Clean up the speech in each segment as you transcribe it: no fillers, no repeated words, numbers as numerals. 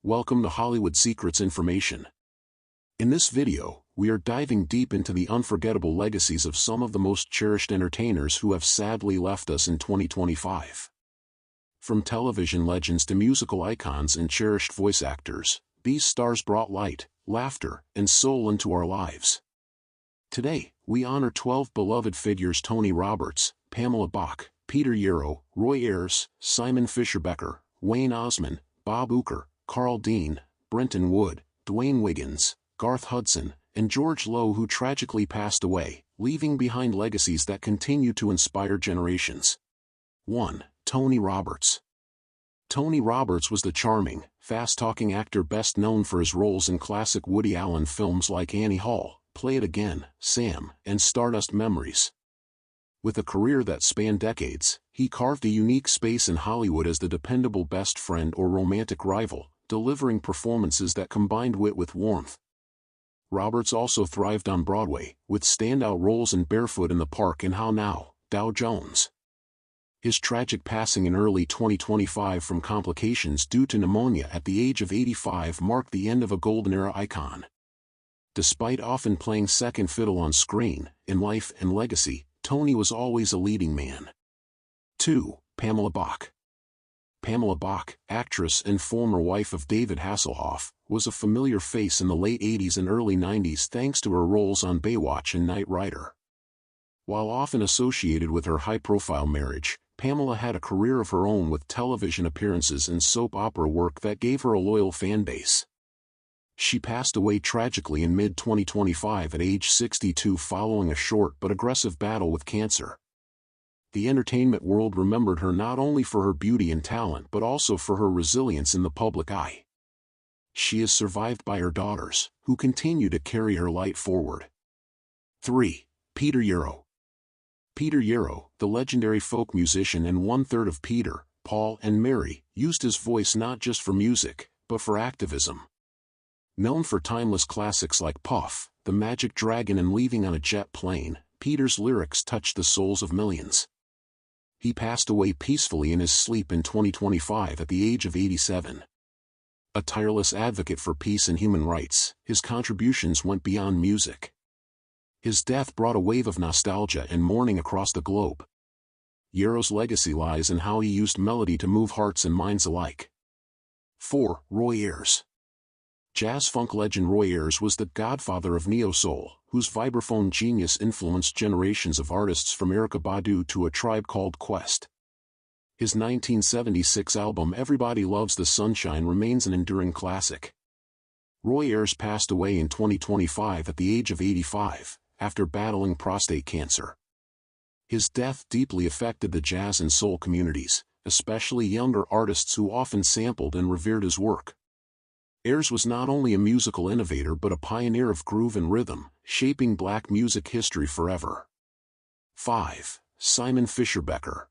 Welcome to Hollywood Secrets Information. In this video, we are diving deep into the unforgettable legacies of some of the most cherished entertainers who have sadly left us in 2025. From television legends to musical icons and cherished voice actors, these stars brought light, laughter, and soul into our lives. Today, we honor 12 beloved figures: Tony Roberts, Pamela Bach, Peter Yarrow, Roy Ayers, Simon Fisher-Becker, Wayne Osmond, Bob Uecker, Carl Dean, Brenton Wood, Dwayne Wiggins, Garth Hudson, and George Lowe, who tragically passed away, leaving behind legacies that continue to inspire generations. 1. Tony Roberts. Tony Roberts was the charming, fast-talking actor best known for his roles in classic Woody Allen films like Annie Hall, Play It Again, Sam, and Stardust Memories. With a career that spanned decades, he carved a unique space in Hollywood as the dependable best friend or romantic rival, delivering performances that combined wit with warmth. Roberts also thrived on Broadway, with standout roles in Barefoot in the Park and How Now, Dow Jones. His tragic passing in early 2025 from complications due to pneumonia at the age of 85 marked the end of a golden-era icon. Despite often playing second fiddle on screen, in life and legacy, Tony was always a leading man. 2. Pamela Bach. Pamela Bach, actress and former wife of David Hasselhoff, was a familiar face in the late 80s and early 90s thanks to her roles on Baywatch and Knight Rider. While often associated with her high-profile marriage, Pamela had a career of her own with television appearances and soap opera work that gave her a loyal fan base. She passed away tragically in mid-2025 at age 62 following a short but aggressive battle with cancer. The entertainment world remembered her not only for her beauty and talent but also for her resilience in the public eye. She is survived by her daughters, who continue to carry her light forward. 3. Peter Yarrow. Peter Yarrow, the legendary folk musician and one-third of Peter, Paul and Mary, used his voice not just for music, but for activism. Known for timeless classics like Puff, The Magic Dragon and Leaving on a Jet Plane, Peter's lyrics touched the souls of millions. He passed away peacefully in his sleep in 2025 at the age of 87. A tireless advocate for peace and human rights, his contributions went beyond music. His death brought a wave of nostalgia and mourning across the globe. Yarrow's legacy lies in how he used melody to move hearts and minds alike. 4. Roy Ayers. Jazz-funk legend Roy Ayers was the godfather of neo-soul, whose vibraphone genius influenced generations of artists from Erykah Badu to A Tribe Called Quest. His 1976 album Everybody Loves the Sunshine remains an enduring classic. Roy Ayers passed away in 2025 at the age of 85, after battling prostate cancer. His death deeply affected the jazz and soul communities, especially younger artists who often sampled and revered his work. Ayers was not only a musical innovator but a pioneer of groove and rhythm, shaping black music history forever. 5. Simon Fisher-Becker.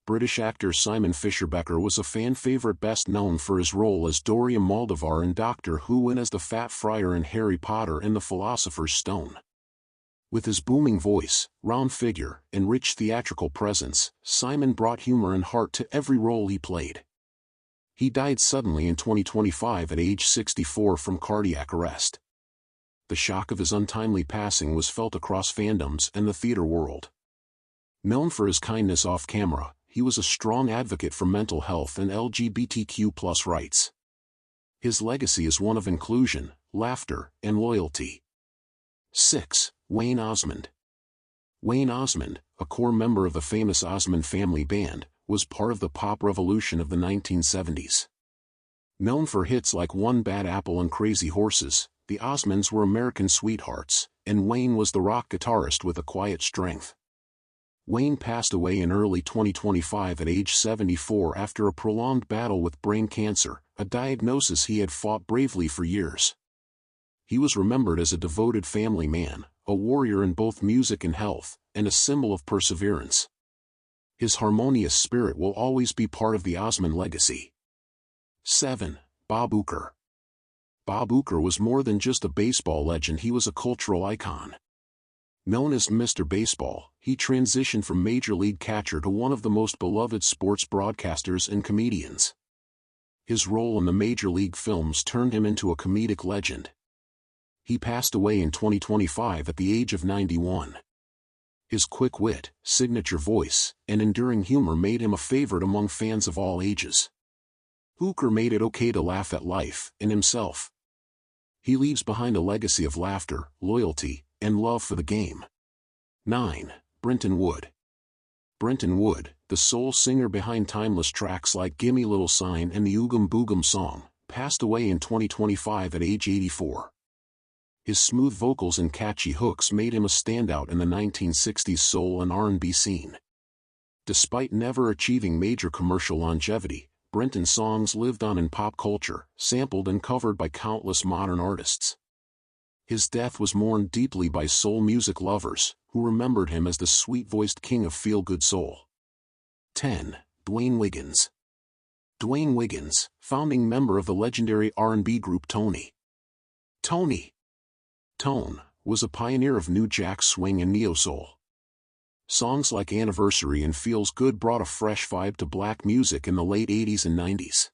British actor Simon Fisher-Becker was a fan favorite best known for his role as Dorian Moldavar in Doctor Who and as the Fat Friar in Harry Potter and the Philosopher's Stone. With his booming voice, round figure, and rich theatrical presence, Simon brought humor and heart to every role he played. He died suddenly in 2025 at age 64 from cardiac arrest. The shock of his untimely passing was felt across fandoms and the theater world. Known for his kindness off-camera, he was a strong advocate for mental health and LGBTQ+ rights. His legacy is one of inclusion, laughter, and loyalty. 6. Wayne Osmond. Wayne Osmond, a core member of the famous Osmond Family Band, was part of the pop revolution of the 1970s. Known for hits like One Bad Apple and Crazy Horses, the Osmonds were American sweethearts, and Wayne was the rock guitarist with a quiet strength. Wayne passed away in early 2025 at age 74 after a prolonged battle with brain cancer, a diagnosis he had fought bravely for years. He was remembered as a devoted family man, a warrior in both music and health, and a symbol of perseverance. His harmonious spirit will always be part of the Osmond legacy. 7. Bob Uecker. Bob Uecker was more than just a baseball legend, he was a cultural icon. Known as Mr. Baseball, he transitioned from major league catcher to one of the most beloved sports broadcasters and comedians. His role in the major league films turned him into a comedic legend. He passed away in 2025 at the age of 91. His quick wit, signature voice, and enduring humor made him a favorite among fans of all ages. Uecker made it okay to laugh at life and himself. He leaves behind a legacy of laughter, loyalty, and love for the game. 9. Brenton Wood. Brenton Wood, the soul singer behind timeless tracks like Gimme Little Sign and the Oogum Boogum song, passed away in 2025 at age 84. His smooth vocals and catchy hooks made him a standout in the 1960s soul and R&B scene. Despite never achieving major commercial longevity, Brenton's songs lived on in pop culture, sampled and covered by countless modern artists. His death was mourned deeply by soul music lovers, who remembered him as the sweet-voiced king of feel-good soul. 10. Wiggins. Wiggins, founding member of the legendary R&B group Tone, was a pioneer of New Jack Swing and neo-soul. Songs like Anniversary and Feels Good brought a fresh vibe to black music in the late 80s and 90s.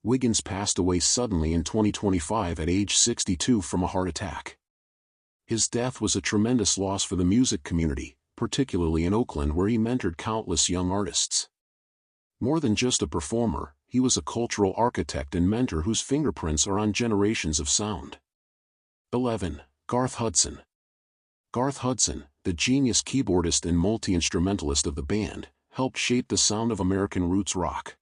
Wiggins passed away suddenly in 2025 at age 62 from a heart attack. His death was a tremendous loss for the music community, particularly in Oakland where he mentored countless young artists. More than just a performer, he was a cultural architect and mentor whose fingerprints are on generations of sound. 11. Garth Hudson. Garth Hudson, the genius keyboardist and multi-instrumentalist of the band, helped shape the sound of American roots rock.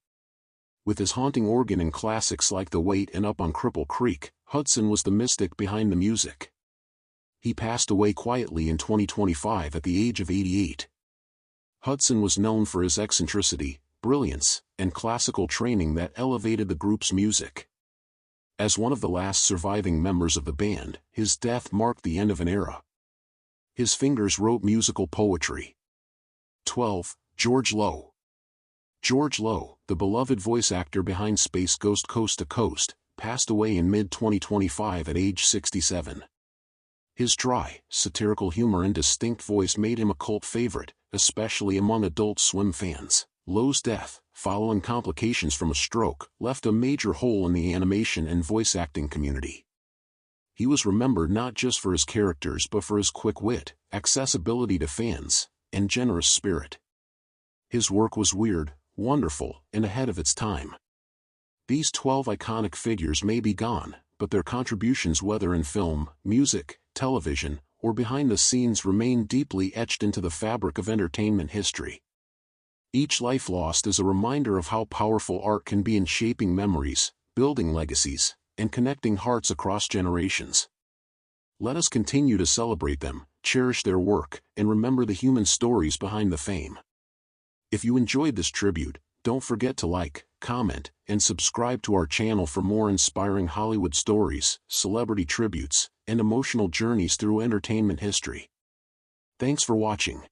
With his haunting organ and classics like The Wait and Up on Cripple Creek, Hudson was the mystic behind the music. He passed away quietly in 2025 at the age of 88. Hudson was known for his eccentricity, brilliance, and classical training that elevated the group's music. As one of the last surviving members of the band, his death marked the end of an era. His fingers wrote musical poetry. 12. George Lowe. George Lowe, the beloved voice actor behind Space Ghost Coast to Coast, passed away in mid-2025 at age 67. His dry, satirical humor and distinct voice made him a cult favorite, especially among Adult Swim fans. Lowe's death, following complications from a stroke, left a major hole in the animation and voice acting community. He was remembered not just for his characters but for his quick wit, accessibility to fans, and generous spirit. His work was weird, wonderful, and ahead of its time. These 12 iconic figures may be gone, but their contributions whether in film, music, television, or behind the scenes remain deeply etched into the fabric of entertainment history. Each life lost is a reminder of how powerful art can be in shaping memories, building legacies, and connecting hearts across generations. Let us continue to celebrate them, cherish their work, and remember the human stories behind the fame. If you enjoyed this tribute, don't forget to like, comment, and subscribe to our channel for more inspiring Hollywood stories, celebrity tributes, and emotional journeys through entertainment history. Thanks for watching.